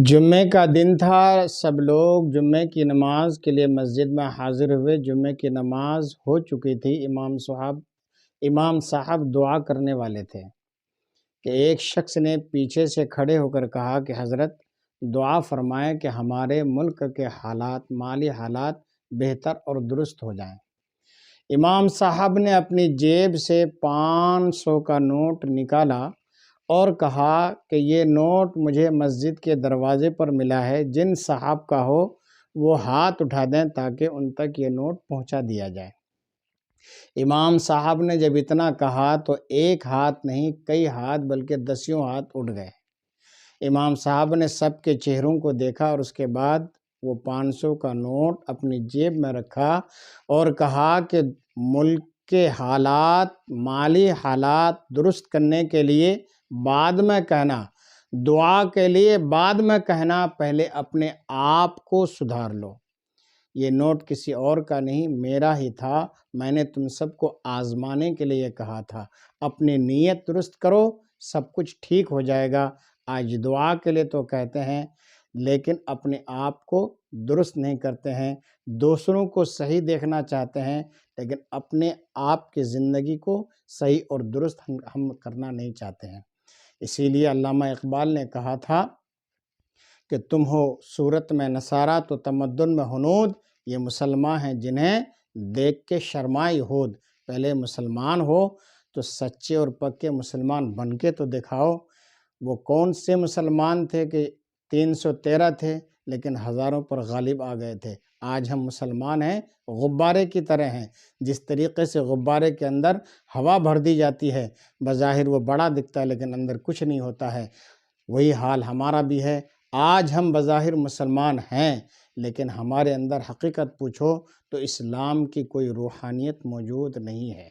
جمعے کا دن تھا۔ سب لوگ جمعے کی نماز کے لیے مسجد میں حاضر ہوئے۔ جمعے کی نماز ہو چکی تھی۔ امام صاحب دعا کرنے والے تھے کہ ایک شخص نے پیچھے سے کھڑے ہو کر کہا کہ حضرت دعا فرمائیں کہ ہمارے ملک کے حالات، مالی حالات بہتر اور درست ہو جائیں۔ امام صاحب نے اپنی جیب سے 500 کا نوٹ نکالا اور کہا کہ یہ نوٹ مجھے مسجد کے دروازے پر ملا ہے، جن صاحب کا ہو وہ ہاتھ اٹھا دیں تاکہ ان تک یہ نوٹ پہنچا دیا جائے۔ امام صاحب نے جب اتنا کہا تو ایک ہاتھ نہیں، کئی ہاتھ بلکہ دسیوں ہاتھ اٹھ گئے۔ امام صاحب نے سب کے چہروں کو دیکھا اور اس کے بعد وہ 500 کا نوٹ اپنی جیب میں رکھا اور کہا کہ ملک کے حالات، مالی حالات درست کرنے کے لیے بعد میں کہنا، دعا کے لیے بعد میں کہنا، پہلے اپنے آپ کو سدھار لو۔ یہ نوٹ کسی اور کا نہیں، میرا ہی تھا۔ میں نے تم سب کو آزمانے کے لیے کہا تھا۔ اپنی نیت درست کرو، سب کچھ ٹھیک ہو جائے گا۔ آج دعا کے لیے تو کہتے ہیں لیکن اپنے آپ کو درست نہیں کرتے ہیں۔ دوسروں کو صحیح دیکھنا چاہتے ہیں لیکن اپنے آپ کی زندگی کو صحیح اور درست ہم کرنا نہیں چاہتے ہیں۔ اسی لیے علامہ اقبال نے کہا تھا کہ تم ہو صورت میں نصارہ تو تمدن میں ہنود، یہ مسلمان ہیں جنہیں دیکھ کے شرمائے یہود۔ پہلے مسلمان ہو تو سچے اور پکے مسلمان بن کے تو دکھاؤ۔ وہ کون سے مسلمان تھے کہ 313 تھے لیکن ہزاروں پر غالب آ گئے تھے۔ آج ہم مسلمان ہیں، غبارے کی طرح ہیں۔ جس طریقے سے غبارے کے اندر ہوا بھر دی جاتی ہے، بظاہر وہ بڑا دکھتا ہے لیکن اندر کچھ نہیں ہوتا ہے، وہی حال ہمارا بھی ہے۔ آج ہم بظاہر مسلمان ہیں لیکن ہمارے اندر حقیقت پوچھو تو اسلام کی کوئی روحانیت موجود نہیں ہے۔